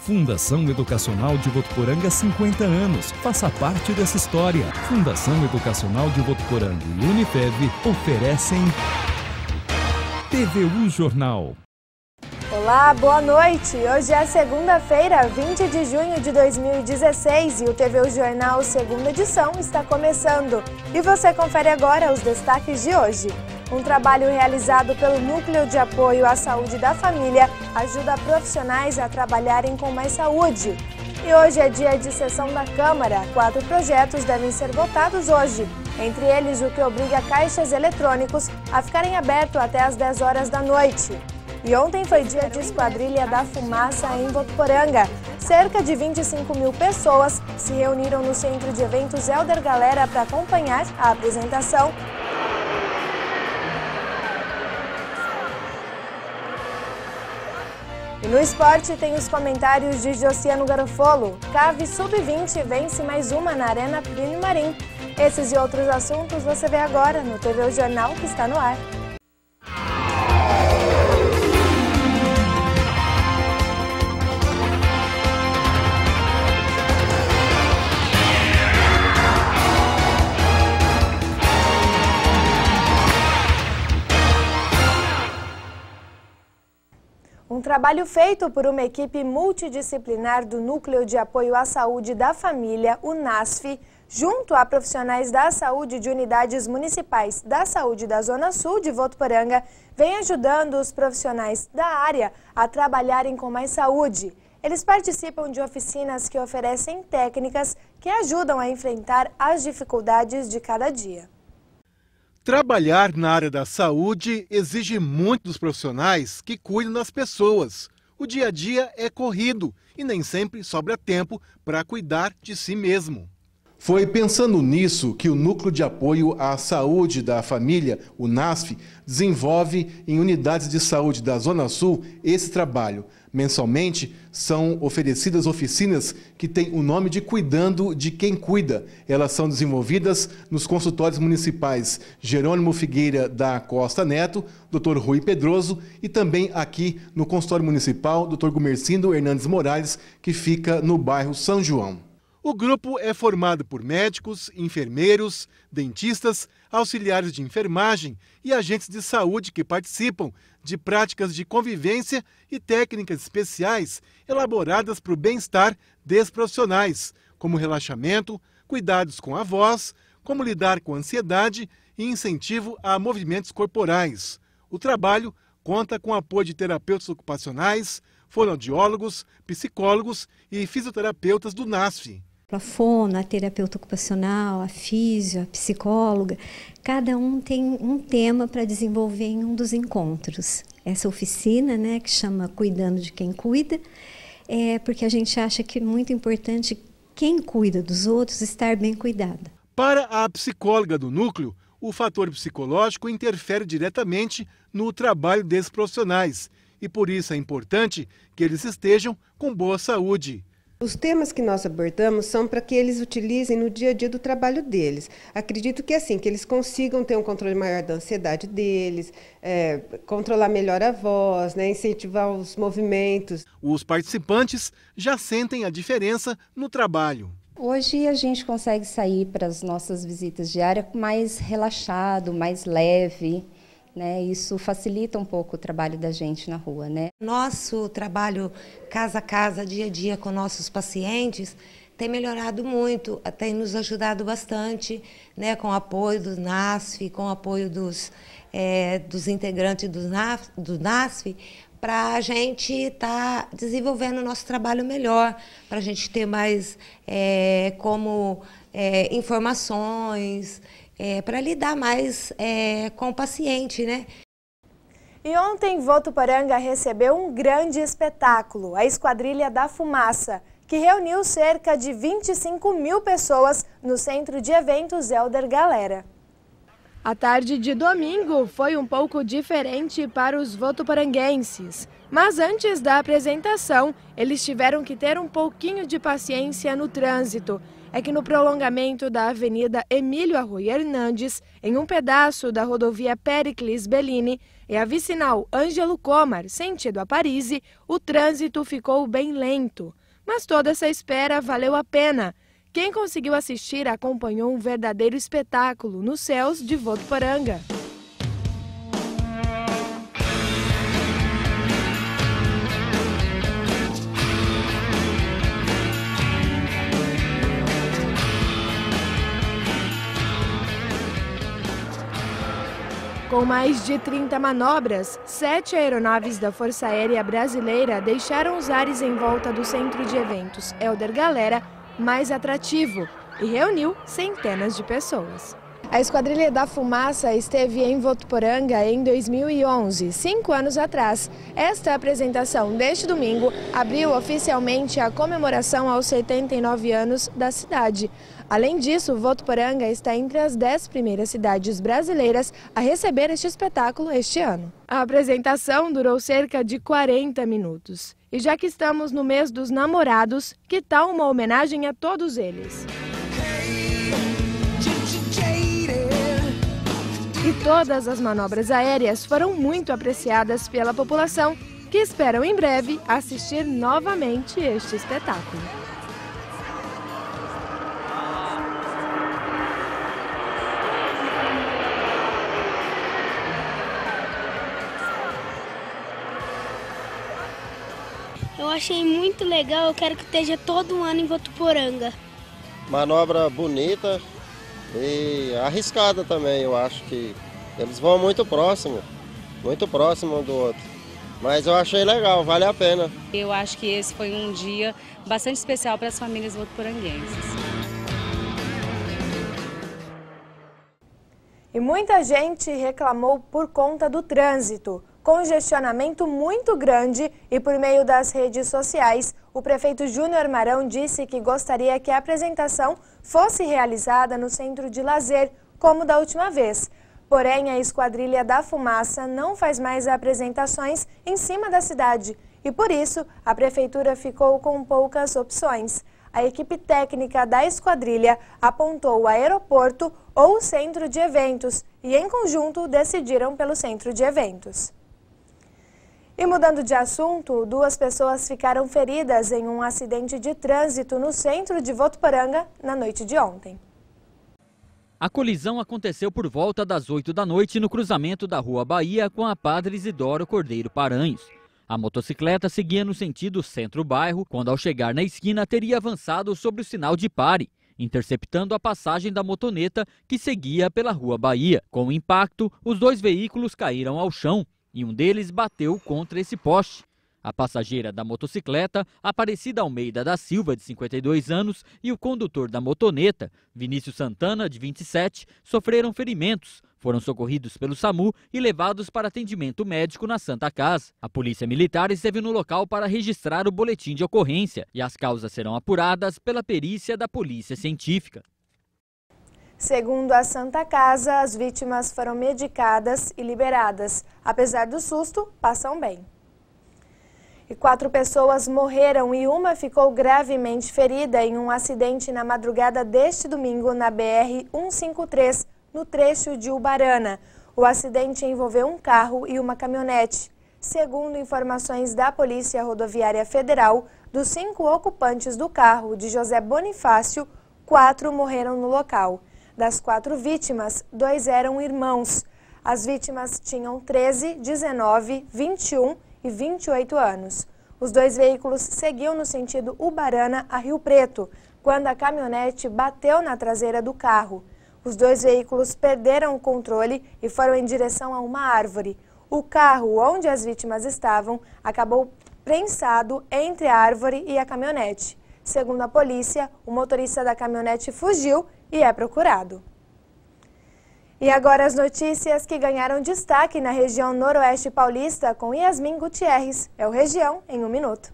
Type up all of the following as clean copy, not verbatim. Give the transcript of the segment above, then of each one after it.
Fundação Educacional de Votuporanga, 50 anos. Faça parte dessa história. Fundação Educacional de Votuporanga e Unifev oferecem TVU Jornal. Olá, boa noite. Hoje é segunda-feira, 20 de junho de 2016 e o TVU Jornal, segunda edição, está começando. E você confere agora os destaques de hoje. Um trabalho realizado pelo Núcleo de Apoio à Saúde da Família ajuda profissionais a trabalharem com mais saúde. E hoje é dia de sessão da Câmara. 4 projetos devem ser votados hoje. Entre eles, o que obriga caixas eletrônicos a ficarem abertos até às 10 horas da noite. E ontem foi dia de Esquadrilha da Fumaça em Votuporanga. Cerca de 25 mil pessoas se reuniram no Centro de Eventos Helder Galera para acompanhar a apresentação. E no esporte tem os comentários de Josiano Garofolo. Cave Sub-20 vence mais uma na Arena Plínio Marim. Esses e outros assuntos você vê agora no TVU Jornal, que está no ar. Um trabalho feito por uma equipe multidisciplinar do Núcleo de Apoio à Saúde da Família, o NASF, junto a profissionais da saúde de unidades municipais da saúde da Zona Sul de Votuporanga, vem ajudando os profissionais da área a trabalharem com mais saúde. Eles participam de oficinas que oferecem técnicas que ajudam a enfrentar as dificuldades de cada dia. Trabalhar na área da saúde exige muito dos profissionais que cuidam das pessoas. O dia a dia é corrido e nem sempre sobra tempo para cuidar de si mesmo. Foi pensando nisso que o Núcleo de Apoio à Saúde da Família, o NASF, desenvolve em unidades de saúde da Zona Sul esse trabalho. Mensalmente, são oferecidas oficinas que têm o nome de Cuidando de Quem Cuida. Elas são desenvolvidas nos consultórios municipais Jerônimo Figueira da Costa Neto, Dr. Rui Pedroso e também aqui no consultório municipal Dr. Gumercindo Hernandes Morales, que fica no bairro São João. O grupo é formado por médicos, enfermeiros, dentistas, auxiliares de enfermagem e agentes de saúde que participam de práticas de convivência e técnicas especiais elaboradas para o bem-estar dos profissionais, como relaxamento, cuidados com a voz, como lidar com ansiedade e incentivo a movimentos corporais. O trabalho conta com apoio de terapeutas ocupacionais, fonoaudiólogos, psicólogos e fisioterapeutas do NASF. A fono, a terapeuta ocupacional, a físio, a psicóloga, cada um tem um tema para desenvolver em um dos encontros. Essa oficina, né, que chama Cuidando de Quem Cuida, é porque a gente acha que é muito importante quem cuida dos outros estar bem cuidada. Para a psicóloga do núcleo, o fator psicológico interfere diretamente no trabalho desses profissionais e por isso é importante que eles estejam com boa saúde. Os temas que nós abordamos são para que eles utilizem no dia a dia do trabalho deles. Acredito que que eles consigam ter um controle maior da ansiedade deles, controlar melhor a voz, né, incentivar os movimentos. Os participantes já sentem a diferença no trabalho. Hoje a gente consegue sair para as nossas visitas diárias mais relaxado, mais leve. Né, isso facilita um pouco o trabalho da gente na rua, né? Nosso trabalho casa a casa, dia a dia com nossos pacientes tem melhorado muito, tem nos ajudado bastante, né, com o apoio do NASF, com o apoio dos integrantes do NASF, para a gente estar desenvolvendo o nosso trabalho melhor, para a gente ter mais informações, para lidar mais com o paciente, né? E ontem, Votuporanga recebeu um grande espetáculo, a Esquadrilha da Fumaça, que reuniu cerca de 25 mil pessoas no Centro de Eventos Helder Galera. A tarde de domingo foi um pouco diferente para os votuporanguenses. Mas antes da apresentação, eles tiveram que ter um pouquinho de paciência no trânsito. É que no prolongamento da Avenida Emílio Arroio Hernandes, em um pedaço da rodovia Péricles Bellini e a vicinal Ângelo Comar, sentido Aparise, o trânsito ficou bem lento. Mas toda essa espera valeu a pena. Quem conseguiu assistir acompanhou um verdadeiro espetáculo nos céus de Votuporanga. Com mais de 30 manobras, 7 aeronaves da Força Aérea Brasileira deixaram os ares em volta do centro de eventos Helder Galera mais atrativo e reuniu centenas de pessoas. A Esquadrilha da Fumaça esteve em Votuporanga em 2011, 5 anos atrás. Esta apresentação deste domingo abriu oficialmente a comemoração aos 79 anos da cidade. Além disso, Votuporanga está entre as 10 primeiras cidades brasileiras a receber este espetáculo este ano. A apresentação durou cerca de 40 minutos. E já que estamos no mês dos namorados, que tal uma homenagem a todos eles? E todas as manobras aéreas foram muito apreciadas pela população, que esperam em breve assistir novamente este espetáculo. Eu achei muito legal, eu quero que esteja todo ano em Votuporanga. Manobra bonita e arriscada também, eu acho que eles vão muito próximo um do outro. Mas eu achei legal, vale a pena. Eu acho que esse foi um dia bastante especial para as famílias votuporanguenses. E muita gente reclamou por conta do trânsito. Congestionamento muito grande e por meio das redes sociais, o prefeito Júnior Marão disse que gostaria que a apresentação fosse realizada no centro de lazer, como da última vez. Porém, a Esquadrilha da Fumaça não faz mais apresentações em cima da cidade e, por isso, a prefeitura ficou com poucas opções. A equipe técnica da Esquadrilha apontou o aeroporto ou o centro de eventos e, em conjunto, decidiram pelo centro de eventos. E mudando de assunto, 2 pessoas ficaram feridas em um acidente de trânsito no centro de Votuporanga na noite de ontem. A colisão aconteceu por volta das 8 da noite no cruzamento da Rua Bahia com a Padre Isidoro Cordeiro Paranhos. A motocicleta seguia no sentido centro-bairro, quando ao chegar na esquina teria avançado sobre o sinal de pare, interceptando a passagem da motoneta que seguia pela Rua Bahia. Com o impacto, os 2 veículos caíram ao chão e um deles bateu contra esse poste. A passageira da motocicleta, Aparecida Almeida da Silva, de 52 anos, e o condutor da motoneta, Vinícius Santana, de 27, sofreram ferimentos. Foram socorridos pelo SAMU e levados para atendimento médico na Santa Casa. A Polícia Militar esteve no local para registrar o boletim de ocorrência e as causas serão apuradas pela perícia da Polícia Científica. Segundo a Santa Casa, as vítimas foram medicadas e liberadas. Apesar do susto, passam bem. E 4 pessoas morreram e uma ficou gravemente ferida em um acidente na madrugada deste domingo na BR-153, no trecho de Ubarana. O acidente envolveu um carro e uma caminhonete. Segundo informações da Polícia Rodoviária Federal, dos 5 ocupantes do carro de José Bonifácio, 4 morreram no local. Das 4 vítimas, 2 eram irmãos. As vítimas tinham 13, 19, 21 e 28 anos. Os 2 veículos seguiam no sentido Ubarana a Rio Preto, quando a caminhonete bateu na traseira do carro. Os 2 veículos perderam o controle e foram em direção a uma árvore. O carro onde as vítimas estavam acabou prensado entre a árvore e a caminhonete. Segundo a polícia, o motorista da caminhonete fugiu e é procurado. E agora as notícias que ganharam destaque na região noroeste paulista com Yasmin Gutierrez. É o Região em 1 minuto.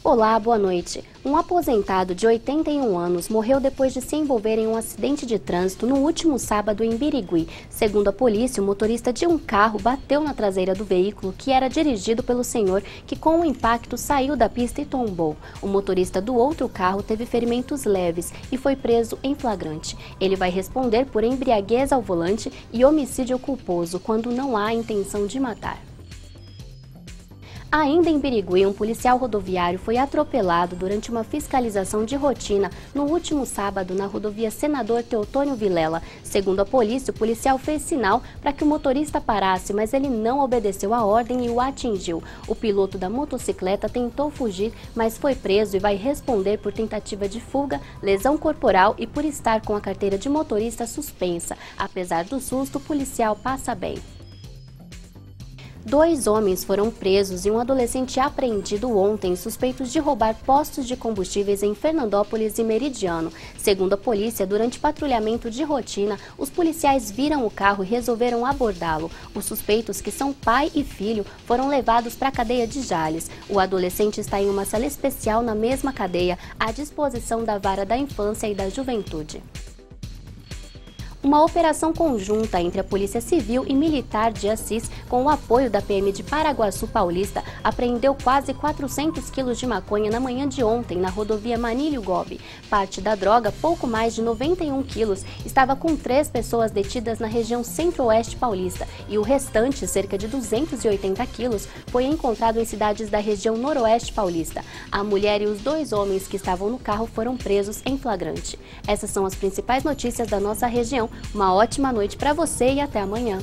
Olá, boa noite. Um aposentado de 81 anos morreu depois de se envolver em um acidente de trânsito no último sábado em Birigui. Segundo a polícia, o motorista de um carro bateu na traseira do veículo que era dirigido pelo senhor, que com o impacto saiu da pista e tombou. O motorista do outro carro teve ferimentos leves e foi preso em flagrante. Ele vai responder por embriaguez ao volante e homicídio culposo quando não há intenção de matar. Ainda em Birigui, um policial rodoviário foi atropelado durante uma fiscalização de rotina no último sábado na rodovia Senador Teotônio Vilela. Segundo a polícia, o policial fez sinal para que o motorista parasse, mas ele não obedeceu a ordem e o atingiu. O piloto da motocicleta tentou fugir, mas foi preso e vai responder por tentativa de fuga, lesão corporal e por estar com a carteira de motorista suspensa. Apesar do susto, o policial passa bem. 2 homens foram presos e um adolescente apreendido ontem, suspeitos de roubar postos de combustíveis em Fernandópolis e Meridiano. Segundo a polícia, durante patrulhamento de rotina, os policiais viram o carro e resolveram abordá-lo. Os suspeitos, que são pai e filho, foram levados para a cadeia de Jales. O adolescente está em uma cela especial na mesma cadeia, à disposição da Vara da Infância e da Juventude. Uma operação conjunta entre a Polícia Civil e Militar de Assis, com o apoio da PM de Paraguaçu Paulista, apreendeu quase 400 quilos de maconha na manhã de ontem na rodovia Manilho-Gobi. Parte da droga, pouco mais de 91 quilos, estava com 3 pessoas detidas na região centro-oeste paulista e o restante, cerca de 280 quilos, foi encontrado em cidades da região noroeste paulista. A mulher e os 2 homens que estavam no carro foram presos em flagrante. Essas são as principais notícias da nossa região. Uma ótima noite para você e até amanhã.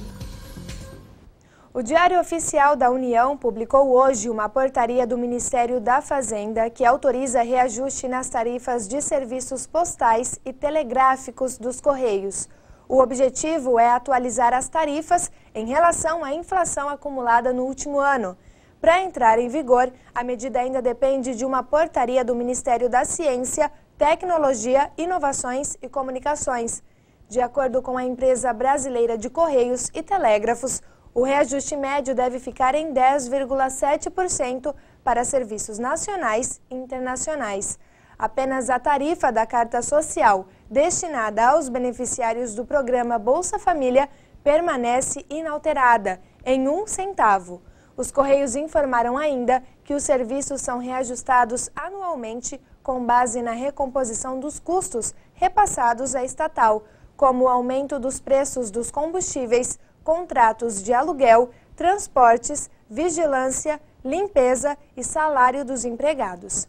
O Diário Oficial da União publicou hoje uma portaria do Ministério da Fazenda que autoriza reajuste nas tarifas de serviços postais e telegráficos dos Correios. O objetivo é atualizar as tarifas em relação à inflação acumulada no último ano. Para entrar em vigor, a medida ainda depende de uma portaria do Ministério da Ciência, Tecnologia, Inovações e Comunicações. De acordo com a empresa brasileira de Correios e Telégrafos, o reajuste médio deve ficar em 10,7% para serviços nacionais e internacionais. Apenas a tarifa da Carta Social, destinada aos beneficiários do programa Bolsa Família, permanece inalterada, em 1 centavo. Os Correios informaram ainda que os serviços são reajustados anualmente com base na recomposição dos custos repassados à estatal, como o aumento dos preços dos combustíveis, contratos de aluguel, transportes, vigilância, limpeza e salário dos empregados.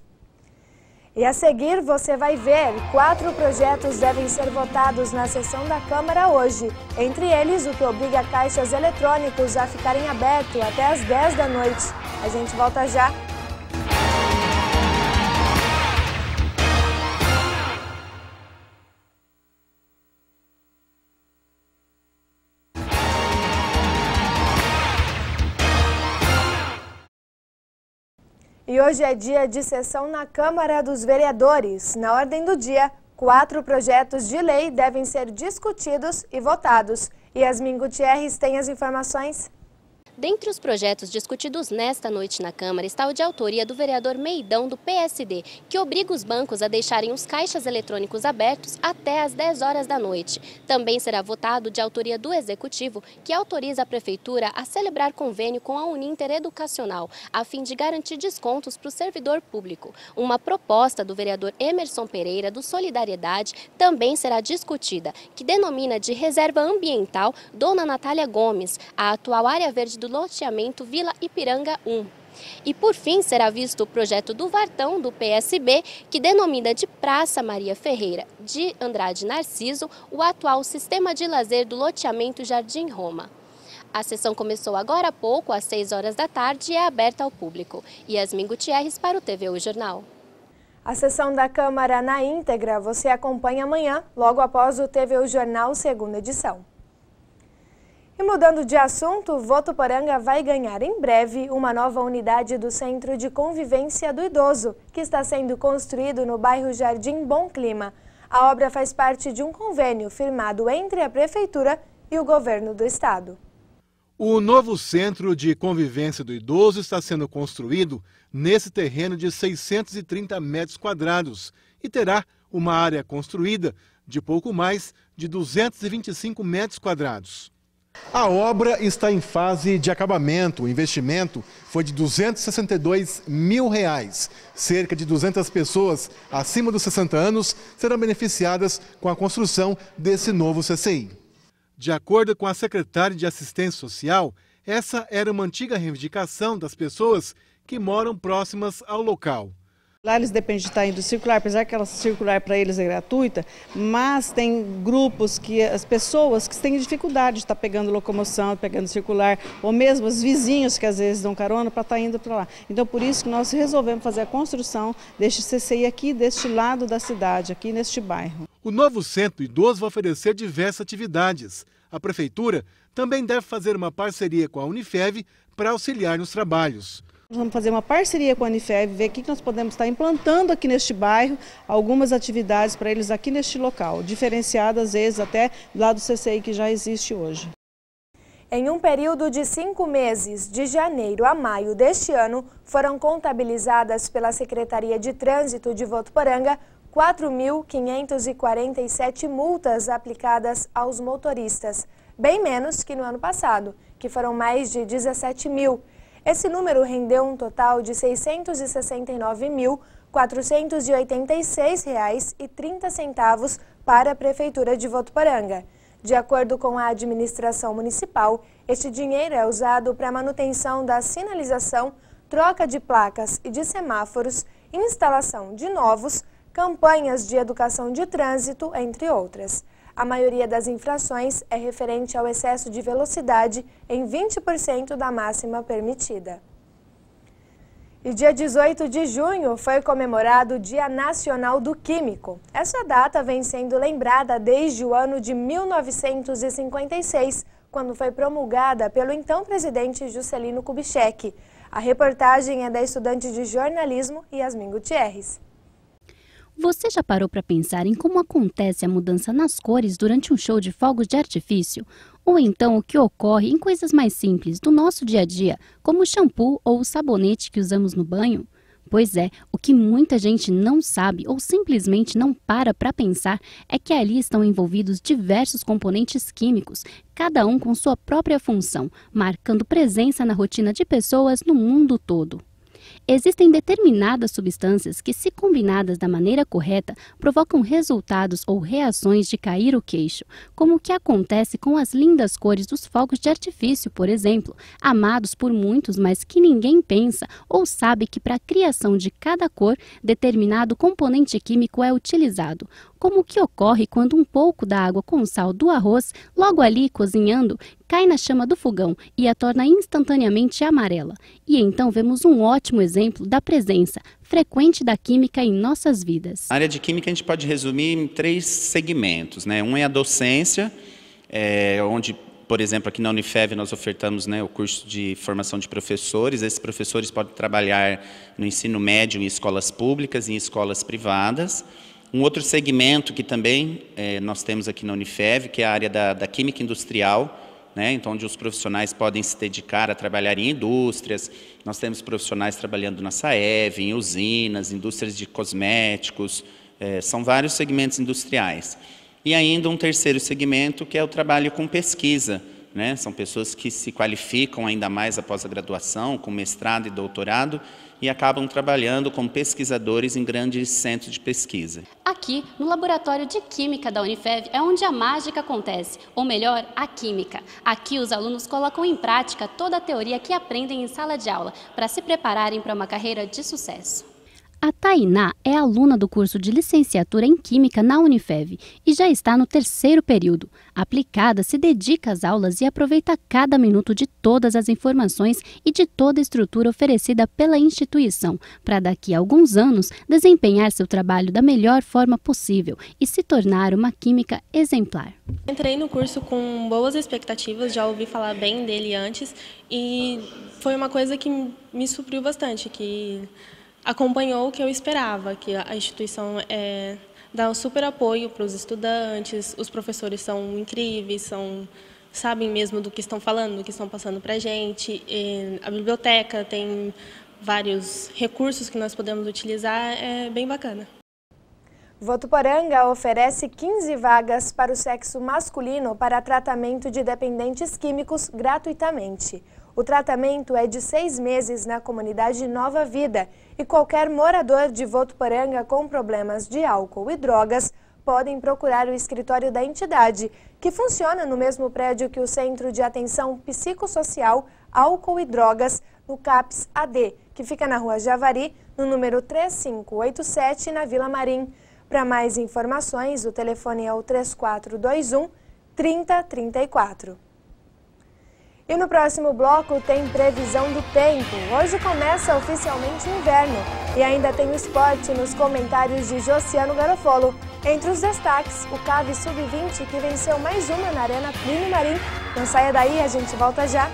E a seguir você vai ver, 4 projetos devem ser votados na sessão da Câmara hoje. Entre eles, o que obriga caixas eletrônicos a ficarem abertos até às 10 da noite. A gente volta já. E hoje é dia de sessão na Câmara dos Vereadores. Na ordem do dia, 4 projetos de lei devem ser discutidos e votados. Yasmin Gutierrez tem as informações. Dentre os projetos discutidos nesta noite na Câmara está o de autoria do vereador Meidão, do PSD, que obriga os bancos a deixarem os caixas eletrônicos abertos até às 10 horas da noite. Também será votado de autoria do Executivo, que autoriza a Prefeitura a celebrar convênio com a Uninter Educacional, a fim de garantir descontos para o servidor público. Uma proposta do vereador Emerson Pereira, do Solidariedade, também será discutida, que denomina de Reserva Ambiental Dona Natália Gomes, a atual área verde do loteamento Vila Ipiranga 1. E por fim será visto o projeto do Vartão, do PSB, que denomina de Praça Maria Ferreira de Andrade Narciso o atual sistema de lazer do loteamento Jardim Roma. A sessão começou agora há pouco, às 6 horas da tarde, e é aberta ao público. Yasmin Gutierrez para o TVU Jornal. A sessão da Câmara na íntegra você acompanha amanhã, logo após o TVU Jornal, segunda edição. E mudando de assunto, Votuporanga vai ganhar em breve uma nova unidade do Centro de Convivência do Idoso, que está sendo construído no bairro Jardim Bom Clima. A obra faz parte de um convênio firmado entre a Prefeitura e o Governo do Estado. O novo Centro de Convivência do Idoso está sendo construído nesse terreno de 630 metros quadrados e terá uma área construída de pouco mais de 225 metros quadrados. A obra está em fase de acabamento. O investimento foi de R$ 262 mil. Cerca de 200 pessoas acima dos 60 anos serão beneficiadas com a construção desse novo CCI. De acordo com a secretária de Assistência Social, essa era uma antiga reivindicação das pessoas que moram próximas ao local. Lá eles dependem de estar indo circular, apesar que aquela circular para eles é gratuita, mas tem grupos que as pessoas que têm dificuldade de estar pegando locomoção, pegando circular, ou mesmo os vizinhos que às vezes dão carona para estar indo para lá. Então por isso que nós resolvemos fazer a construção deste CCI aqui, deste lado da cidade, aqui neste bairro. O novo Centro Idoso vai oferecer diversas atividades. A Prefeitura também deve fazer uma parceria com a Unifev para auxiliar nos trabalhos. Nós vamos fazer uma parceria com a Unifev, ver o que nós podemos estar implantando aqui neste bairro, algumas atividades para eles aqui neste local, diferenciadas às vezes até lá do CCI que já existe hoje. Em um período de 5 meses, de janeiro a maio deste ano, foram contabilizadas pela Secretaria de Trânsito de Votuporanga 4.547 multas aplicadas aos motoristas, bem menos que no ano passado, que foram mais de 17 mil. Esse número rendeu um total de R$ 669.486,30 para a Prefeitura de Votuporanga. De acordo com a administração municipal, este dinheiro é usado para a manutenção da sinalização, troca de placas e de semáforos, instalação de novos, campanhas de educação de trânsito, entre outras. A maioria das infrações é referente ao excesso de velocidade em 20% da máxima permitida. E dia 18 de junho foi comemorado o Dia Nacional do Químico. Essa data vem sendo lembrada desde o ano de 1956, quando foi promulgada pelo então presidente Juscelino Kubitschek. A reportagem é da estudante de jornalismo Yasmin Gutierrez. Você já parou para pensar em como acontece a mudança nas cores durante um show de fogos de artifício? Ou então o que ocorre em coisas mais simples do nosso dia a dia, como o shampoo ou o sabonete que usamos no banho? Pois é, o que muita gente não sabe ou simplesmente não para pensar é que ali estão envolvidos diversos componentes químicos, cada um com sua própria função, marcando presença na rotina de pessoas no mundo todo. Existem determinadas substâncias que, se combinadas da maneira correta, provocam resultados ou reações de cair o queixo, como o que acontece com as lindas cores dos fogos de artifício, por exemplo, amados por muitos, mas que ninguém pensa ou sabe que para a criação de cada cor, determinado componente químico é utilizado, como o que ocorre quando um pouco da água com sal do arroz, logo ali cozinhando, cai na chama do fogão e a torna instantaneamente amarela. E então vemos um ótimo exemplo da presença frequente da química em nossas vidas. A área de química a gente pode resumir em 3 segmentos, né? Um é a docência, onde, por exemplo, aqui na Unifev nós ofertamos, né, o curso de formação de professores. Esses professores podem trabalhar no ensino médio em escolas públicas e em escolas privadas. Um outro segmento que também nós temos aqui na Unifev, que é a área da química industrial, né? Então, onde os profissionais podem se dedicar a trabalhar em indústrias. Nós temos profissionais trabalhando na Saev, em usinas, indústrias de cosméticos, são vários segmentos industriais. E ainda um terceiro segmento, que é o trabalho com pesquisa, né? São pessoas que se qualificam ainda mais após a graduação, com mestrado e doutorado, e acabam trabalhando como pesquisadores em grandes centros de pesquisa. Aqui, no Laboratório de Química da Unifev, é onde a mágica acontece, ou melhor, a química. Aqui os alunos colocam em prática toda a teoria que aprendem em sala de aula, para se prepararem para uma carreira de sucesso. A Tainá é aluna do curso de licenciatura em Química na Unifev e já está no 3º período. A aplicada se dedica às aulas e aproveita cada minuto de todas as informações e de toda a estrutura oferecida pela instituição, para daqui a alguns anos desempenhar seu trabalho da melhor forma possível e se tornar uma química exemplar. Entrei no curso com boas expectativas, já ouvi falar bem dele antes e foi uma coisa que me supriu bastante, que acompanhou o que eu esperava, que a instituição dá um super apoio para os estudantes, os professores são incríveis, sabem mesmo do que estão falando, do que estão passando para a gente. A biblioteca tem vários recursos que nós podemos utilizar, é bem bacana. Votuporanga oferece 15 vagas para o sexo masculino para tratamento de dependentes químicos gratuitamente. O tratamento é de 6 meses na comunidade Nova Vida e qualquer morador de Votuporanga com problemas de álcool e drogas podem procurar o escritório da entidade, que funciona no mesmo prédio que o Centro de Atenção Psicossocial, Álcool e Drogas, no CAPS AD, que fica na Rua Javari, no número 3587, na Vila Marim. Para mais informações, o telefone é o 3421-3034. E no próximo bloco tem previsão do tempo. Hoje começa oficialmente o inverno e ainda tem o esporte nos comentários de Josiano Garofolo. Entre os destaques, o CAV Sub-20 que venceu mais uma na Arena Plínio Marim. Não saia daí, a gente volta já.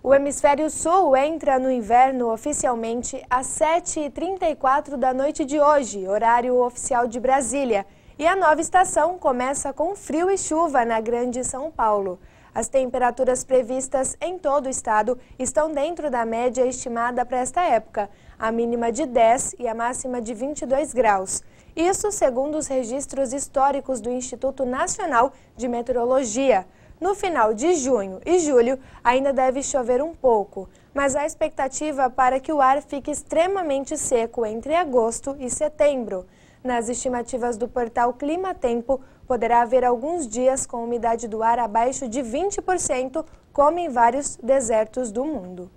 O Hemisfério Sul entra no inverno oficialmente às 7h34 da noite de hoje, horário oficial de Brasília. E a nova estação começa com frio e chuva na Grande São Paulo. As temperaturas previstas em todo o estado estão dentro da média estimada para esta época, a mínima de 10 e a máxima de 22 graus. Isso segundo os registros históricos do Instituto Nacional de Meteorologia. No final de junho e julho ainda deve chover um pouco, mas há expectativa para que o ar fique extremamente seco entre agosto e setembro. Nas estimativas do portal Clima Tempo, poderá haver alguns dias com umidade do ar abaixo de 20%, como em vários desertos do mundo.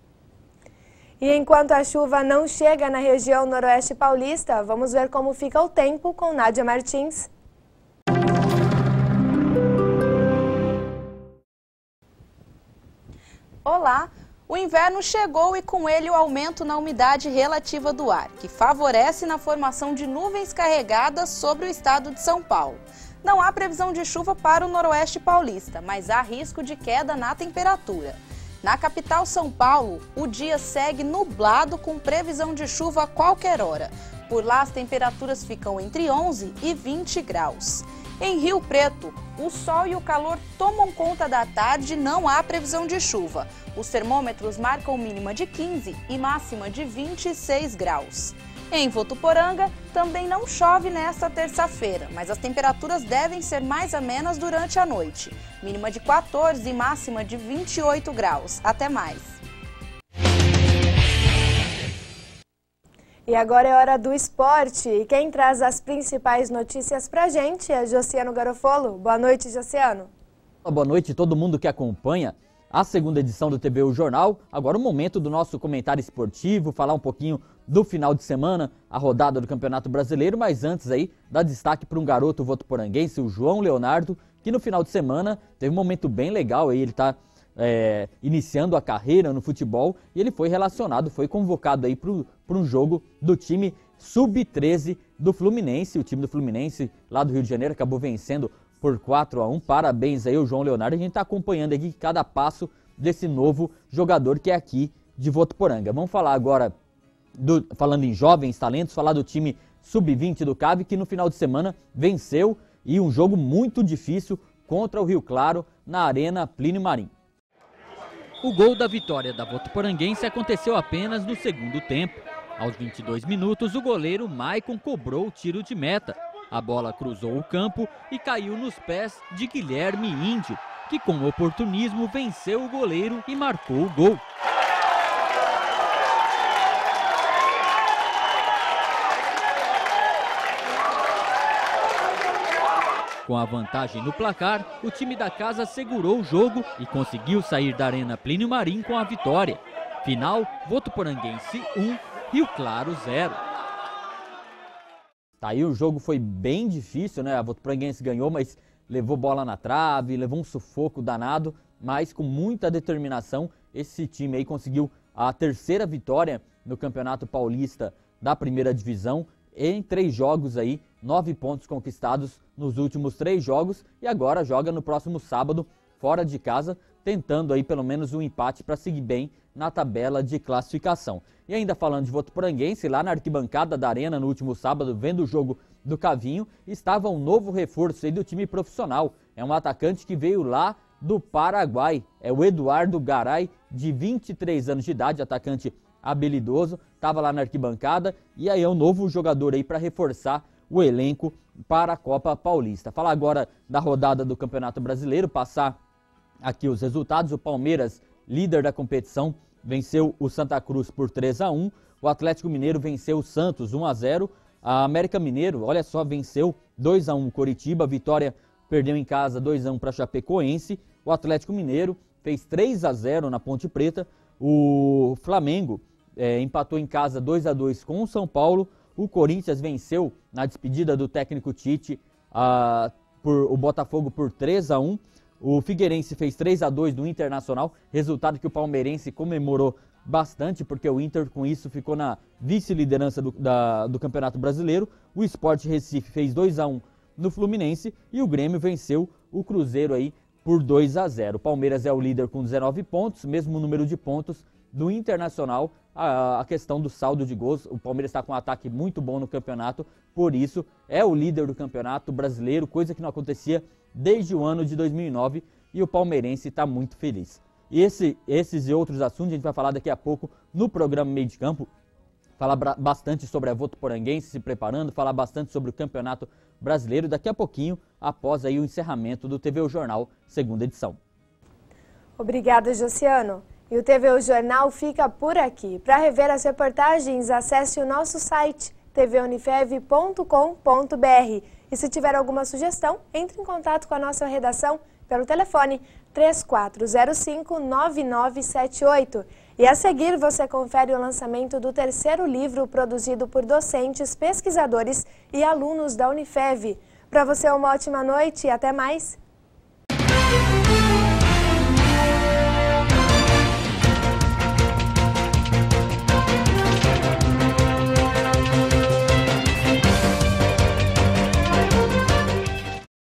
E enquanto a chuva não chega na região noroeste paulista, vamos ver como fica o tempo com Nádia Martins. Olá! O inverno chegou e com ele o aumento na umidade relativa do ar, que favorece na formação de nuvens carregadas sobre o estado de São Paulo. Não há previsão de chuva para o noroeste paulista, mas há risco de queda na temperatura. Na capital São Paulo, o dia segue nublado com previsão de chuva a qualquer hora. Por lá as temperaturas ficam entre 11 e 20 graus. Em Rio Preto, o sol e o calor tomam conta da tarde e não há previsão de chuva. Os termômetros marcam mínima de 15 e máxima de 26 graus. Em Votuporanga, também não chove nesta terça-feira, mas as temperaturas devem ser mais amenas durante a noite. Mínima de 14 e máxima de 28 graus. Até mais! E agora é hora do esporte. E quem traz as principais notícias pra gente é Josiano Garofolo. Boa noite, Josiano. Boa noite a todo mundo que acompanha a segunda edição do TBU Jornal. Agora o momento do nosso comentário esportivo, falar um pouquinho do final de semana, a rodada do Campeonato Brasileiro, mas antes aí, dar destaque para um garoto votuporanguense, o João Leonardo, que no final de semana teve um momento bem legal aí, ele está iniciando a carreira no futebol e ele foi relacionado, foi convocado aí para um jogo do time Sub-13 do Fluminense. O time do Fluminense lá do Rio de Janeiro acabou vencendo por 4-1. Parabéns aí ao João Leonardo. A gente está acompanhando aqui cada passo desse novo jogador que é aqui de Votuporanga. Vamos falar agora, falando em jovens talentos, falar do time Sub-20 do CAV, que no final de semana venceu e um jogo muito difícil contra o Rio Claro na Arena Plínio Marim. O gol da vitória da Votuporanguense aconteceu apenas no segundo tempo. Aos 22 minutos, o goleiro Maicon cobrou o tiro de meta. A bola cruzou o campo e caiu nos pés de Guilherme Índio, que com oportunismo venceu o goleiro e marcou o gol. Com a vantagem no placar, o time da casa segurou o jogo e conseguiu sair da Arena Plínio Marim com a vitória. Final, Votuporanguense 1, Rio Claro 0. Tá aí, o jogo foi bem difícil, né? A Votuporanguense ganhou, mas levou bola na trave, levou um sufoco danado, mas com muita determinação esse time aí conseguiu a terceira vitória no Campeonato Paulista da primeira divisão. Em 3 jogos aí, 9 pontos conquistados nos últimos 3 jogos e agora joga no próximo sábado fora de casa, tentando aí pelo menos um empate para seguir bem na tabela de classificação. E ainda falando de votuporanguense, lá na arquibancada da Arena no último sábado, vendo o jogo do Cavinho, estava um novo reforço aí do time profissional. É um atacante que veio lá do Paraguai, é o Eduardo Garay, de 23 anos de idade, atacante habilidoso, estava lá na arquibancada e aí é um novo jogador aí para reforçar o elenco para a Copa Paulista. Falar agora da rodada do Campeonato Brasileiro, passar aqui os resultados. O Palmeiras, líder da competição, venceu o Santa Cruz por 3-1, o Atlético Mineiro venceu o Santos 1-0, a América Mineiro, olha só, venceu 2-1 o Coritiba, Vitória perdeu em casa 2-1 para Chapecoense, o Atlético Mineiro fez 3-0 na Ponte Preta, o Flamengo empatou em casa 2-2 com o São Paulo, o Corinthians venceu na despedida do técnico Tite o Botafogo por 3-1, o Figueirense fez 3-2 no Internacional, resultado que o palmeirense comemorou bastante, porque o Inter com isso ficou na vice-liderança do Campeonato Brasileiro. O Sport Recife fez 2-1 no Fluminense e o Grêmio venceu o Cruzeiro aí por 2-0. O Palmeiras é o líder com 19 pontos, mesmo número de pontos do Internacional. A questão do saldo de gols, o Palmeiras está com um ataque muito bom no campeonato, por isso é o líder do Campeonato Brasileiro, coisa que não acontecia desde o ano de 2009, e o palmeirense está muito feliz. E esses e outros assuntos a gente vai falar daqui a pouco no programa Meio de Campo, falar bastante sobre a Votuporanguense se preparando, falar bastante sobre o Campeonato Brasileiro daqui a pouquinho, após aí o encerramento do TV O Jornal, segunda edição. Obrigada, Josiano. E o TV O Jornal fica por aqui. Para rever as reportagens, acesse o nosso site tvunifev.com.br. E se tiver alguma sugestão, entre em contato com a nossa redação pelo telefone 3405-9978. E a seguir você confere o lançamento do terceiro livro produzido por docentes, pesquisadores e alunos da Unifev. Para você uma ótima noite e até mais!